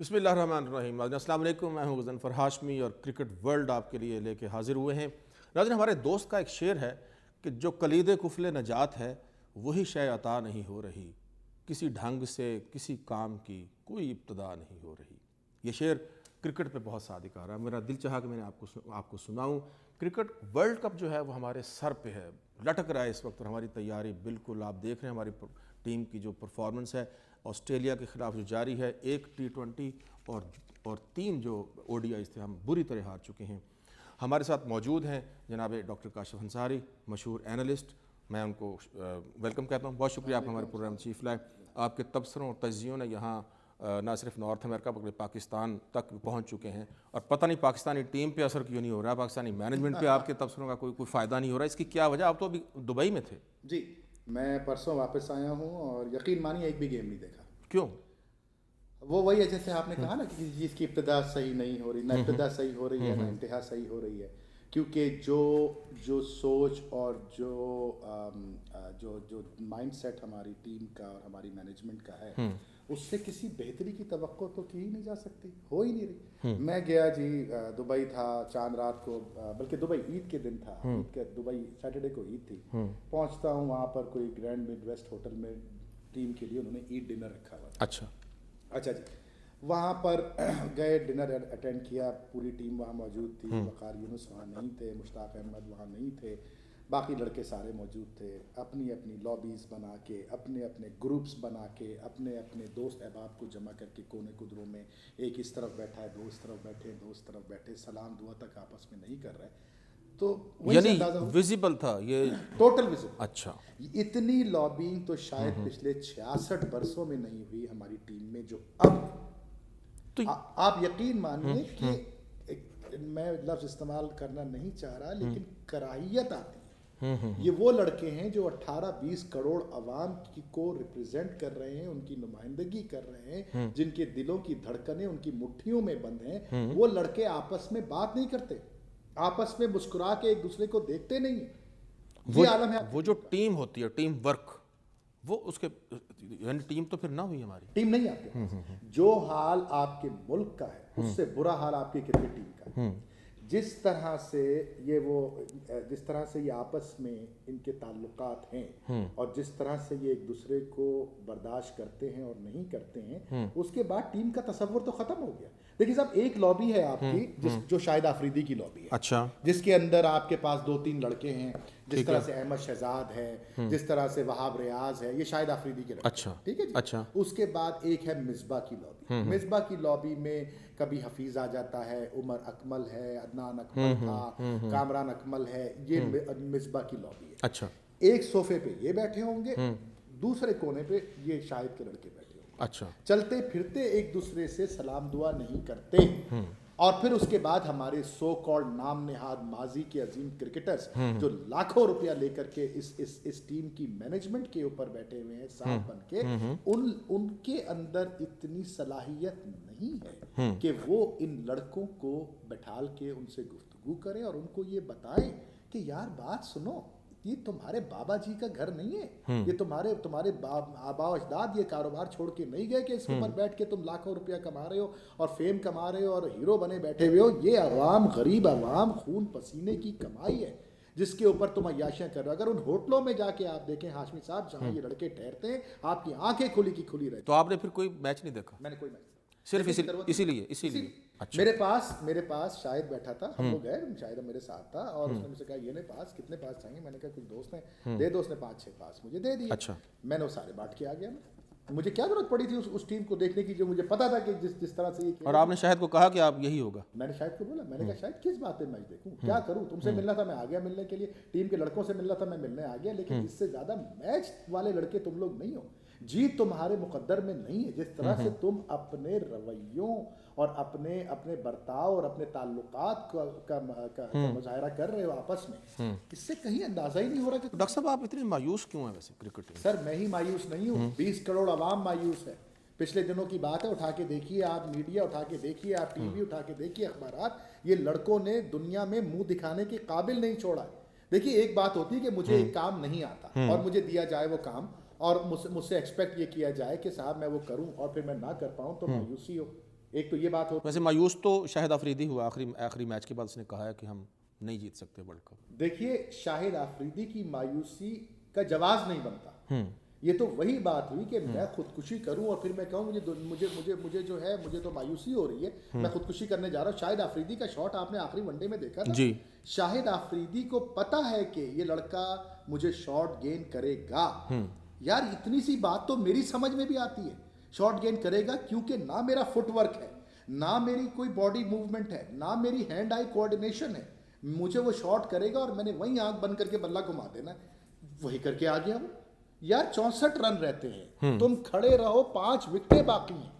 बिस्मिल्लाहिर्रहमानिर्रहीम। अस्सलाम वालेकुम, मैं हूं गज़नफ़र हाशमी और क्रिकेट वर्ल्ड आपके लिए लेके हाजिर हुए हैं। नाज़रीन, हमारे दोस्त का एक शेर है कि जो कलीद कुफल नजात है वही शय अता नहीं हो रही, किसी ढंग से किसी काम की कोई इब्तदा नहीं हो रही। ये शेर क्रिकेट पे बहुत सादिक आ रहा है। मेरा दिल चाहा कि मैंने आपको सुनाऊं। क्रिकेट वर्ल्ड कप जो है वो हमारे सर पे है, लटक रहा है इस वक्त, और हमारी तैयारी बिल्कुल आप देख रहे हैं। हमारी टीम की जो परफॉर्मेंस है ऑस्ट्रेलिया के ख़िलाफ़ जो जारी है, 1 T20 और 3 जो ODIs थे, हम बुरी तरह हार चुके हैं। हमारे साथ मौजूद हैं जनाब डॉक्टर काशिफ अंसारी, मशहूर एनालिस्ट। मैं उनको वेलकम कहता हूँ। बहुत शुक्रिया आप हमारे प्रोग्राम चीफ लाए। आपके तबसरों और तज्जियों ने यहाँ ना सिर्फ नॉर्थ अमेरिका बल्कि पाकिस्तान तक पहुँच चुके हैं, और पता नहीं पाकिस्तानी टीम पे असर क्यों नहीं हो रहा, पाकिस्तानी मैनेजमेंट पे आपके तबसरों का कोई फ़ायदा नहीं हो रहा। इसकी क्या वजह? आप तो अभी दुबई में थे। जी, मैं परसों वापस आया हूँ और यकीन मानिए एक भी गेम नहीं देखा। क्यों? वो वही है जैसे आपने कहा ना कि किसी चीज़ की इब्तिदा सही नहीं हो रही, ना इब्तिदा सही हो रही है ना इंतहा सही हो रही है, क्योंकि जो सोच और जो माइंडसेट हमारी टीम का और हमारी मैनेजमेंट का है, उससे किसी बेहतरी की तवक्को तो की ही नहीं जा सकती, हो ही नहीं रही। मैं गया जी, दुबई था, चांद रात को, बल्कि दुबई ईद के दिन था, ईद के दुबई सैटरडे को ईद थी। पहुंचता हूँ वहाँ पर कोई ग्रैंड मिडवेस्ट होटल में टीम के लिए उन्होंने ईद डिनर रखा हुआ था। अच्छा जी, वहाँ पर गए, डिनर अटेंड किया, पूरी टीम वहाँ मौजूद थी। वक़ार यूनुस वहाँ नहीं थे, मुश्ताक अहमद वहाँ नहीं थे, बाकी लड़के सारे मौजूद थे। अपनी अपनी लॉबीज़ बना के, अपने अपने ग्रुप्स बना के, अपने अपने दोस्त अहबाब को जमा करके कोने कुदरों में, एक इस तरफ बैठा है, दो इस तरफ बैठे, दो इस तरफ बैठे, सलाम दुआ तक आपस में नहीं कर रहे। तो यानी विजिबल था ये, टोटल विजिबल। अच्छा, इतनी लॉबिंग तो शायद पिछले 66 बरसों में नहीं हुई हमारी टीम में जो अब। तो आप यकीन मानिए कि मैं लफ्ज़ इस्तेमाल करना नहीं चाह रहा, लेकिन कराहियत आती है। ये वो लड़के हैं जो 18-20 करोड़ अवाम को रिप्रेजेंट कर रहे हैं, उनकी नुमाइंदगी कर रहे हैं, जिनके दिलों की धड़कनें उनकी मुट्ठियों में बंद हैं। वो लड़के आपस में बात नहीं करते, आपस में मुस्कुरा के एक दूसरे को देखते नहीं। वो आलम है। वो जो टीम होती है, टीम वर्क, वो उसके यानी टीम तो फिर ना हुई, हमारी टीम नहीं आपके। जो हाल आपके मुल्क का है उससे बुरा हाल आपकी क्रिकेट टीम का है। जिस तरह से ये आपस में इनके ताल्लुकात हैं और जिस तरह से ये एक दूसरे को बर्दाश्त करते हैं और नहीं करते हैं, उसके बाद टीम का तसव्वुर तो खत्म हो गया। देखिए साहब, एक लॉबी है आपकी जो शाहिद आफरीदी की लॉबी है, अच्छा, जिसके अंदर आपके पास 2-3 लड़के हैं, जिस तरह से अहमद शहजाद है, जिस तरह से वहाब रियाज है, ये शाहिद आफरीदी के लड़के। अच्छा, ठीक है जी। अच्छा। उसके बाद एक है मिसबा की लॉबी। मिसबा की लॉबी में कभी हफीज आ जाता है, उमर अकमल है, अदनान अकमल था, कामरान अकमल है, ये मिसबा की लॉबी है। अच्छा, एक सोफे पे ये बैठे होंगे, दूसरे कोने पे ये शाहिद के लड़के बैठे होंगे। अच्छा, चलते फिरते एक दूसरे से सलाम दुआ नहीं करते। और फिर उसके बाद हमारे सो कॉल्ड नाम नेहाद माजी के अजीम क्रिकेटर्स जो लाखों रुपया लेकर के इस टीम की मैनेजमेंट के ऊपर बैठे हुए हैं सांप बन के, उनके अंदर इतनी सलाहियत नहीं है कि वो इन लड़कों को बैठाल के उनसे गुफ्तगू करें और उनको ये बताएं कि यार बात सुनो, ये तुम्हारे बाबा जी का घर नहीं है, ये तुम्हारे आबा अजदाद ये कारोबार छोड़ के नहीं गए कि इसके ऊपर बैठ के तुम लाखों रुपया कमा रहे हो और फेम कमा रहे हो और हीरो बने बैठे हुए हो। ये अवाम, गरीब अवाम, खून पसीने की कमाई है जिसके ऊपर तुम अय्याशियां कर रहे हो। अगर उन होटलों में जाके आप देखें हाशमी साहब, जहां ये लड़के ठहरते हैं, आपकी आंखें खुली की खुली रहती। तो आपने फिर कोई मैच नहीं देखा? मैंने कोई मैच सिर्फ इसीलिए। अच्छा। मेरे पास शायद बैठा था, हम लोग गए, शायद मेरे साथ था, और उसने मुझसे कहा ये ने पास कितने पास चाहिए? मैंने कहा कुछ दोस्त हैं, दे दो। उसने 5-6 पास मुझे दे दिए। अच्छा। मैंने वो सारे बांट के आ गया। मुझे क्या जरूरत पड़ी थी उस टीम को देखने की, जो मुझे पता था कि जिस तरह से ये। और आपने शायद को कहा कि आप यही होगा? मैंने शायद को बोला, मैंने कहा शायद किस बात पे मैच देखूं, क्या करूं? तुमसे मिलना था, मैं आ गया मिलने के लिए। टीम के लड़कों से मिलना था, मैं मिलने आ गया। लेकिन इससे ज्यादा मैच वाले लड़के तुम लोग नहीं हो। जीत तुम्हारे मुकद्दर में नहीं है। जिस तरह से तुम अपने रवैयों और अपने बर्ताव और अपने ताल्लुकात का मुजाहरा कर रहे हो आपस में, इससे कहीं अंदाजा ही नहीं हो रहा कि। डॉक्टर साहब, आप इतने मायूस क्यों हैं वैसे क्रिकेट? सर, मैं ही मायूस नहीं हूँ, 20 करोड़ अवाम मायूस है। पिछले दिनों की बात है, उठा के देखिए आप, मीडिया उठा के देखिए आप, टीवी उठा के देखिए, अखबारात, ये लड़कों ने दुनिया में मुंह दिखाने के काबिल नहीं छोड़ा है। देखिए, एक बात होती है कि मुझे एक काम नहीं आता और मुझे दिया जाए वो काम, और मुझसे एक्सपेक्ट ये किया जाए कि साहब मैं वो करूं और फिर मैं ना कर पाऊं, तो मायूसी हो। एक तो ये बात हो। वैसे मायूस तो शाहिद अफरीदी हुआ आखिरी मैच के बाद, उसने कहा है कि हम नहीं जीत सकते वर्ल्ड कप। देखिए, शाहिद अफरीदी की मायूसी का जवाब नहीं बनता। ये तो वही बात हुई कि मैं खुदकुशी करूं और फिर मैं कहूं मुझे जो है, मुझे तो मायूसी हो रही है, मैं खुदकुशी करने जा रहा हूं। शाहिद अफरीदी का शॉट आपने आखिरी वनडे में देखा था जी। शाहिद अफरीदी को पता है कि ये लड़का मुझे शॉट गेन करेगा। यार इतनी सी बात तो मेरी समझ में भी आती है, शॉट गेन करेगा, क्योंकि ना मेरा फुटवर्क है, ना मेरी कोई बॉडी मूवमेंट है, ना मेरी हैंड आई कोऑर्डिनेशन है, मुझे वो शॉट करेगा और मैंने वहीं आंख बंद करके बल्ला घुमा देना, वही करके आ गया वो। यार 64 रन रहते हैं, तुम खड़े रहो, 5 विकेटें बाकी हैं,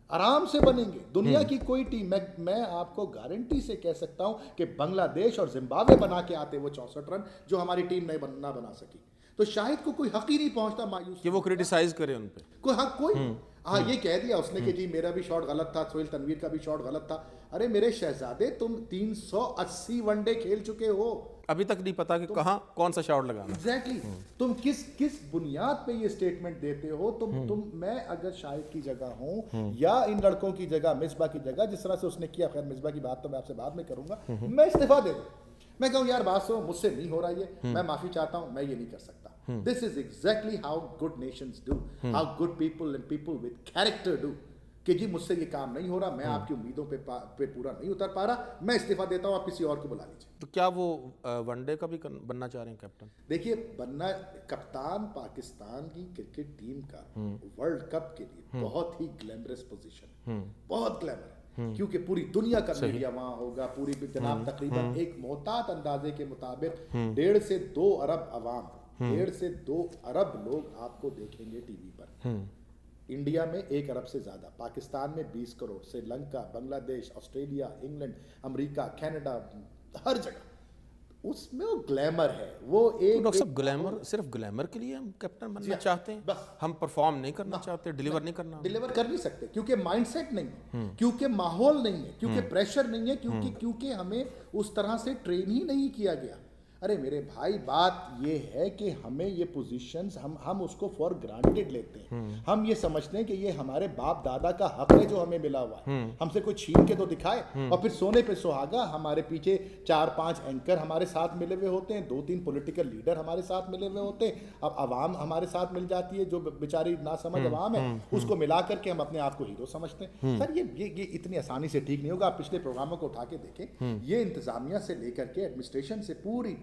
आराम से बनेंगे। दुनिया की कोई टीम, मैं आपको गारंटी से कह सकता हूं कि बांग्लादेश और जिम्बाब्वे बना के आते वो 64 रन, जो हमारी टीम नहीं ना बना सकी। तो शाहिद को कोई हक ही नहीं पहुंचता मायूस कि वो क्रिटिसाइज करे उन पे, कोई हक कोई। हाँ, ये कह दिया उसने कि जी मेरा भी शॉट गलत था, सोहेल तनवीर का भी शॉट गलत था। अरे मेरे शहजादे, तुम 380 वनडे खेल चुके हो, अभी तक नहीं पता कि कहाँ कौन सा शॉट लगाना। एग्जैक्टली तुम किस बुनियाद पे ये स्टेटमेंट देते हो? मैं अगर शाहिद की जगह हूं या इन लड़कों की जगह, मिसबा की जगह, जिस तरह से उसने किया, खैर मिसबा की बात तो मैं आपसे बाद में करूंगा, मैं इस्तीफा दे दूं। मैं कहूं यार बात सुनो, मुझसे नहीं हो रहा ये, मैं माफी चाहता हूं, मैं ये नहीं कर सकता। This is exactly how good Nations do, how good people and people with character do, कि जी मुझसे ये काम नहीं हो रहा, मैं आपकी उम्मीदों पे पूरा नहीं उतर पा रहा, मैं इस्तीफा देता हूं, आप किसी और को बुला लीजिए। तो क्या वो वनडे का भी बनना चाह रहे हैं कैप्टन? देखिए, बनना कप्तान पाकिस्तान की क्रिकेट टीम का वर्ल्ड कप के लिए बहुत ही ग्लैमरस पोजीशन, बहुत ग्लैमर है, क्योंकि पूरी दुनिया का मीडिया वहां होगा, पूरी जनाब तकरीबन एक मोहतात अंदाजे के मुताबिक 1.5 से 2 अरब अवाम, 1.5 से 2 अरब लोग आपको देखेंगे टीवी पर। इंडिया में 1 अरब से ज्यादा, पाकिस्तान में 20 crore, Sri Lanka, Bangladesh, Australia, England, America, Canada, हर जगह उसमें वो ग्लैमर है। वो एक डॉक्टर साहब, ग्लैमर सिर्फ ग्लैमर के लिए हम कैप्टन बनना चाहते हैं, बस। हम परफॉर्म नहीं करना चाहते, डिलीवर नहीं करना। डिलीवर कर नहीं सकते, क्योंकि माइंडसेट नहीं है, क्योंकि माहौल नहीं है, क्योंकि प्रेशर नहीं है, क्योंकि हमें उस तरह से ट्रेन ही नहीं किया गया। अरे मेरे भाई, बात ये है कि हमें ये पोजीशंस हम उसको फॉर ग्रांटेड लेते हैं। हम ये समझते हैं कि ये हमारे बाप दादा का हक है जो हमें मिला हुआ है, हमसे कोई छीन के तो दिखाए। और फिर सोने पे सुहागा, हमारे पीछे 4-5 एंकर हमारे साथ मिले हुए होते हैं, 2-3 पॉलिटिकल लीडर हमारे साथ मिले हुए होते हैं, अब आवाम हमारे साथ मिल जाती है, जो बेचारी ना समझ आवाम है, उसको मिला करके हम अपने आप को हीरो समझते हैं। सर ये इतनी आसानी से ठीक नहीं होगा। आप पिछले प्रोग्रामों को उठा के देखें, ये इंतजामिया से लेकर के, एडमिनिस्ट्रेशन से,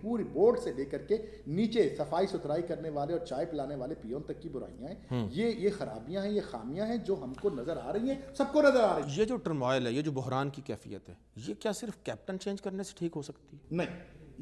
पूरी बोर्ड से लेकर के नीचे सफाई सुथराई करने वाले और चाय पिलाने वाले पियोन तक की बुराइयां हैं। ये खराबियां हैं, ये खामियां हैं जो हमको नजर आ रही हैं, सबको नजर आ रही है। ये जो टर्मोइल है, ये जो बहरान की कैफियत है, ये क्या सिर्फ कैप्टन चेंज करने से ठीक हो सकती है? नहीं,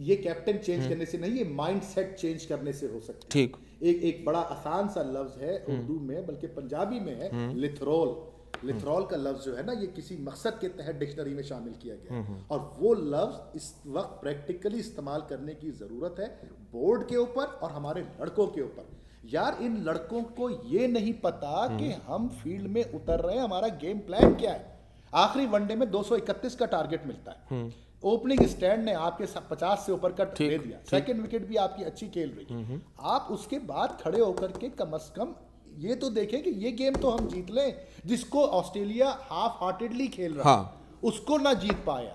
ये कैप्टन चेंज करने से नहीं, ये माइंडसेट चेंज करने से हो सकती है। ठीक। एक बड़ा आसान सा लफ्ज है उर्दू में, बल्कि पंजाबी में है, लिथरोल। लिथरॉल का लफ्ज जो है ना, ये किसी मकसद के तहत डिक्शनरी में शामिल किया गया है, और वो लफ्ज इस वक्त प्रैक्टिकली इस्तेमाल करने की जरूरत है बोर्ड के ऊपर और हमारे लड़कों के ऊपर। यार इन लड़कों को ये नहीं पता कि हम फील्ड में उतर रहे हैं, हमारा गेम प्लान क्या है। आखिरी वनडे में 231 का टारगेट मिलता है, ओपनिंग स्टैंड ने आपके 50 से ऊपर का दे दिया, सेकंड विकेट भी आपकी अच्छी खेल रही, आप उसके बाद खड़े होकर के कम से कम ये तो देखें कि ये गेम तो हम जीत लें। जिसको ऑस्ट्रेलिया हाफ हार्टेडली खेल रहा है, उसको ना जीत पाए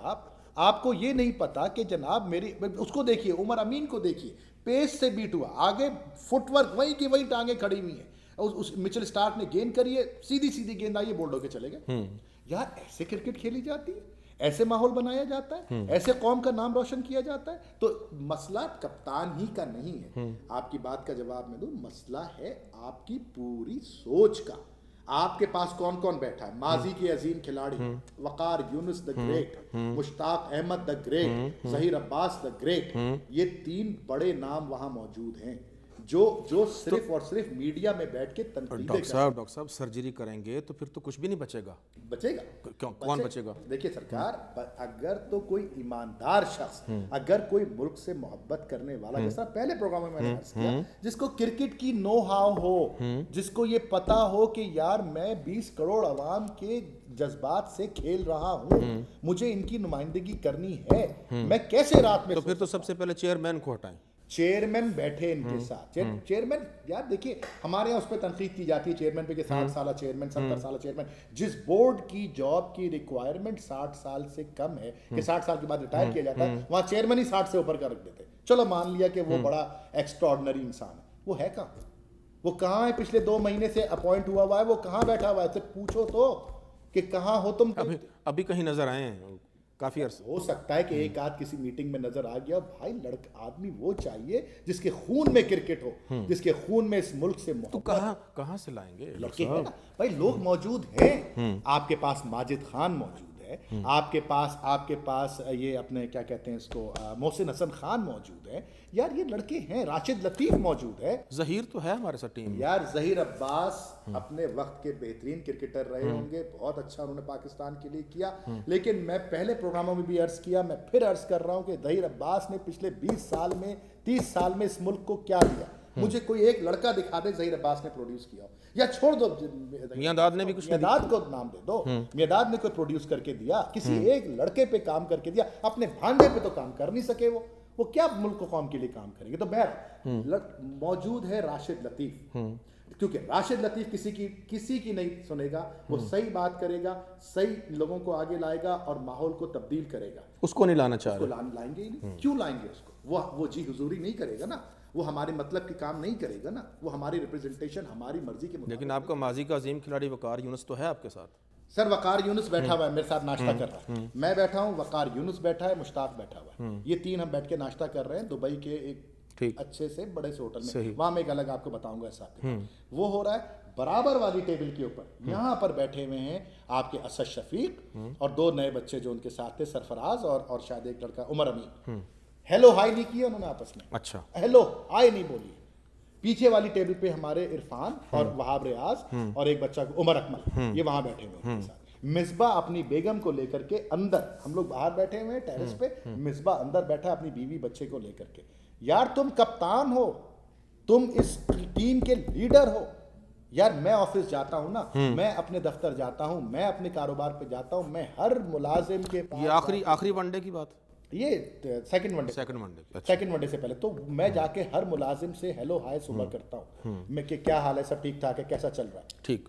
आपको ये नहीं पता कि जनाब मेरी, उसको देखिए, उमर अमीन को देखिए, पेस से बीट हुआ, आगे फुटवर्क वही की वही टांगे खड़ी हुई हैं, उस मिचेल स्टार्क ने गेंद करी है, सीधी गेंद आई है, बोल्ड होके चले गए। यार ऐसे क्रिकेट खेली जाती है, ऐसे माहौल बनाया जाता है, ऐसे कौम का नाम रोशन किया जाता है। तो मसला कप्तान ही का नहीं है, आपकी बात का जवाब मैं दूं, मसला है आपकी पूरी सोच का। आपके पास कौन कौन बैठा है? माजी के अजीम खिलाड़ी Waqar Younis the great, Mushtaq Ahmed the great, Zaheer Abbas the great, ये 3 बड़े नाम वहां मौजूद हैं जो सिर्फ और सिर्फ मीडिया में बैठ के तनकीदें। डॉक्टर साहब सर्जरी करेंगे तो फिर तो कुछ भी नहीं बचेगा। कौन बचेगा? देखिए सरकार, अगर तो कोई ईमानदार शख्स, अगर कोई मुल्क से मोहब्बत करने वाला, जैसा पहले प्रोग्राम में मैंने अर्ज किया, जिसको क्रिकेट की नो हाउ हो, जिसको ये पता हो कि यार मैं 20 करोड़ अवाम के जज्बात से खेल रहा हूं, मुझे इनकी नुमाइंदगी करनी है, मैं कैसे रात में, तो फिर तो सबसे पहले चेयरमैन को हटाएं। चेयरमैन बैठे इनके साथ। चेयरमैन यार देखिए, हमारे यहाँ उस पर तनकीद की जाती है चेयरमैन पे कि 60 साल चेयरमैन, 70 साल चेयरमैन। जिस बोर्ड की जॉब की रिक्वायरमेंट 60 साल से कम है कि 60 साल के बाद रिटायर किया जाता है, वहाँ चेयरमैन ही 60 से ऊपर का रख देते। चलो मान लिया कि वो बड़ा एक्स्ट्रॉर्डनरी इंसान है, वो है कहाँ? वो कहाँ है? पिछले 2 महीने से अपॉइंट हुआ है, वो कहाँ बैठा हुआ है? तो पूछो तो कि कहाँ हो तुम? अभी कहीं नजर आए हैं काफी अर्से। हो सकता है कि एक आध किसी मीटिंग में नजर आ गया। भाई लड़का आदमी वो चाहिए जिसके खून में क्रिकेट हो, जिसके खून में इस मुल्क से तो कहाँ से लाएंगे? लड़के हैं ना भाई, लोग मौजूद हैं। आपके पास माजिद खान मौजूद है, आपके पास ये अपने क्या कहते हैं इसको, मोहसिन हसन खान मौजूद है। यार ये लड़के हैं, राशिद लतीफ मौजूद है, जहीर तो है हमारे साथ टीम में। यार जहीर अब्बास अपने वक्त के बेहतरीन क्रिकेटर रहे होंगे, बहुत अच्छा उन्होंने पाकिस्तान के लिए किया। लेकिन मैं पहले प्रोग्रामों में भी अर्ज किया, मैं फिर अर्ज कर रहा हूं कि जहीर अब्बास ने पिछले 20 साल में 30 साल में इस मुल्क को क्या दिया? मुझे कोई एक लड़का दिखा दे जहीर अब्बास ने प्रोड्यूस किया हो, या छोड़ दो मियांदाद ने भी कुछ, मियांदाद को नाम दे दो, मियांदाद ने कोई प्रोड्यूस करके दिया? किसी एक लड़के पे काम करके दिया? अपने भांजे पे तो काम कर नहीं सके। वो क्या मुल्क को कौम के लिए काम करेंगे? तो मैं मौजूद है राशिद लतीफ, क्योंकि राशिद लतीफ किसी की नहीं सुनेगा, वो सही बात करेगा, सही लोगों को आगे लाएगा और माहौल को तब्दील करेगा। उसको नहीं लाना चाह रहे। लाएंगे ही नहीं। क्यों लाएंगे उसको? वो जी हुजूरी नहीं करेगा ना, वो हमारे मतलब के काम नहीं करेगा ना, वो हमारी रिप्रेजेंटेशन हमारी मर्जी के। लेकिन आपका माजी का अजीम खिलाड़ी वकार यूनुस तो है आपके साथ। सर वकार यूनुस बैठा हुआ है मेरे साथ, नाश्ता कर रहा है। मैं बैठा हूँ, वकार यूनुस बैठा है, मुश्ताक बैठा हुआ है। ये 3 हम बैठ के नाश्ता कर रहे हैं दुबई के एक अच्छे से बड़े से होटल में। वहां मैं एक अलग आपको बताऊंगा हिसाब। वो हो रहा है बराबर वाली टेबल के ऊपर। यहाँ पर बैठे हुए हैं आपके असद शफीक और 2 नए बच्चे जो उनके साथ थे, सरफराज और शायद एक लड़का उमर अमीन। हेलो हाय नहीं किया उन्होंने आपस में। अच्छा, हेलो हाय नहीं बोली। पीछे वाली टेबल पे हमारे इरफान और वहाब रियाज और एक बच्चा उमर अकमल, ये वहां बैठे हुए हैं। मिसबा अपनी बेगम को लेकर के अंदर, हम लोग बाहर बैठे हुए हैं टेरेस पे, मिसबा अंदर बैठा अपनी बीवी बच्चे को लेकर के। यार तुम कप्तान हो, तुम इस टीम के लीडर हो। यार मैं ऑफिस जाता हूं ना, मैं अपने दफ्तर जाता हूं, मैं अपने कारोबार पे जाता हूं, मैं हर मुलाजिम के पास। ये आखिरी वनडे की बात, ये सेकंड वनडे से पहले तो मैं जाके हर मुलाजिम से हेलो हाय सुबह करता हूँ, मैं कि क्या हाल है, सब ठीक ठाक है, कैसा चल रहा है। ठीक,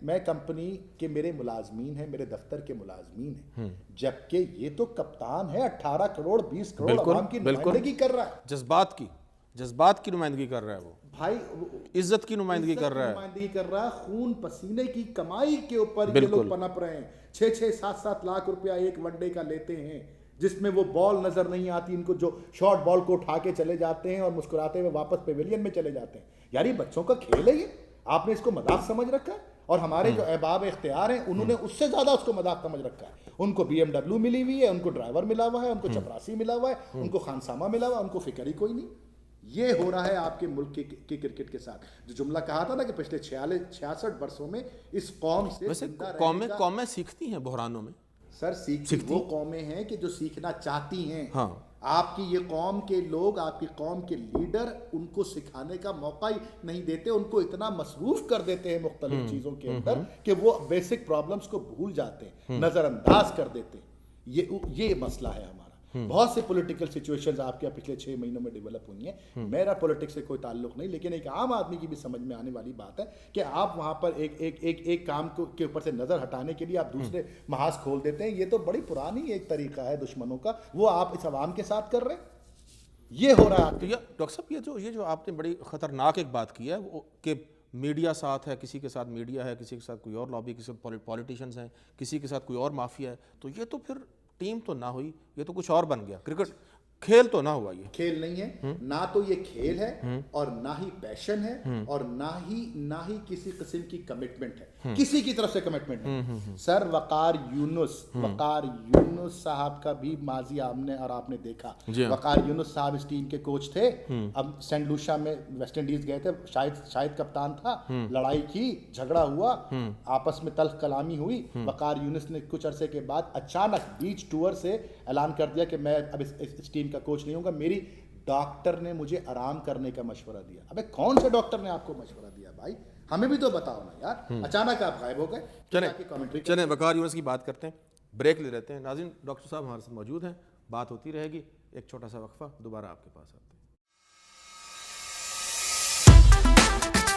मैं कंपनी के मेरे मुलाजमीन हैं, मेरे दफ्तर के मुलाजमीन हैं, जबकि ये तो कप्तान है, 18 करोड़ 20 करोड़ आवाम की नुमाइंदगी कर रहा है। जज्बात की नुमाइंदगी कर रहा है वो भाई, इज्जत की नुमाइंदगी कर रहा है, खून पसीने की कमाई के ऊपर ये लोग पनप रहे हैं। 6-6 7-7 लाख रुपया एक वनडे का लेते हैं, जिसमें वो बॉल नजर नहीं आती इनको, जो शॉर्ट बॉल को उठा के चले जाते हैं और मुस्कुराते हुए वापस पेविलियन में चले जाते हैं। यार ये बच्चों का खेल है, ये आपने इसको मजाक समझ रखा है। और हमारे जो अहबाब इख्तियार हैं उन्होंने उससे ज्यादा उसको मजाक समझ रखा है। उनको BMW मिली हुई है, उनको ड्राइवर मिला हुआ है, उनको चपरासी मिला हुआ है, उनको खानसामा मिला हुआ है, उनको फिक्र ही कोई नहीं। ये हो रहा है आपके मुल्क के क्रिकेट के साथ। जो जुमला कहा था ना कि पिछले 66 वर्षों में इस कौम से, वैसे कौमें सीखती हैं बहरानों में। सर सीखती वो कौमें हैं कि जो सीखना चाहती हैं। हाँ। आपकी ये कौम के लोग, आपकी कौम के लीडर उनको सिखाने का मौका ही नहीं देते, उनको इतना मसरूफ कर देते हैं मुख्तलिफ चीजों के अंदर कि वो बेसिक प्रॉब्लम्स को भूल जाते हैं, नजरअंदाज कर देते हैं। ये मसला है हमारा। बहुत से पॉलिटिकल सिचुएशंस आपके पिछले 6 महीनों में डेवलप हुई हैं। मेरा पॉलिटिक्स से कोई ताल्लुक नहीं, लेकिन एक आम आदमी की भी समझ में आने वाली बात है कि आप वहां पर एक काम के ऊपर से नजर हटाने के लिए आप दूसरे महाज खोल देते हैं। ये तो बड़ी पुरानी एक तरीका है दुश्मनों का, वो आप इस अवाम के साथ कर रहे हैं। ये हो रहा है। तो डॉक्टर साहब, ये जो आपने बड़ी खतरनाक एक बात की है वो कि मीडिया साथ है, किसी के साथ मीडिया है, किसी के साथ कोई और लॉबी, किसी के पॉलिटिशियंस हैं, किसी के साथ कोई और माफिया है, तो ये तो फिर टीम तो ना हुई, ये तो कुछ और बन गया। क्रिकेट खेल तो ना हुआ, ये खेल नहीं है ना, तो ये खेल है और ना ही पैशन है और ना ही किसी किस्म की कमिटमेंट है, किसी की तरफ से कमिटमेंट नहीं। सर वकार यूनुस साहब का भी माजी हमने और आपने देखा। वकार यूनुस साहब इस टीम के कोच थे, अब सेंट लूसिया में वेस्ट इंडीज गए थे, शायद कप्तान था, लड़ाई की, झगड़ा हुआ, आपस में तल्ख कलामी हुई। वकार यूनुस ने कुछ अरसे के बाद अचानक बीच टूर से ऐलान कर दिया कि मैं अब इस टीम का कोच नहीं होगा, मेरी डॉक्टर ने मुझे आराम करने का मशवरा दिया। अबे कौन से डॉक्टर ने आपको मशवरा दिया भाई, हमें भी तो बताओ ना यार। अचानक आप गायब हो गए। चलें वकार यूनुस की बात करते हैं, ब्रेक ले लेते हैं। नाज़रीन, डॉक्टर साहब हमारे साथ मौजूद हैं, बात होती रहेगी। एक छोटा सा वक्फा, दोबारा आपके पास आते हैं। हैं।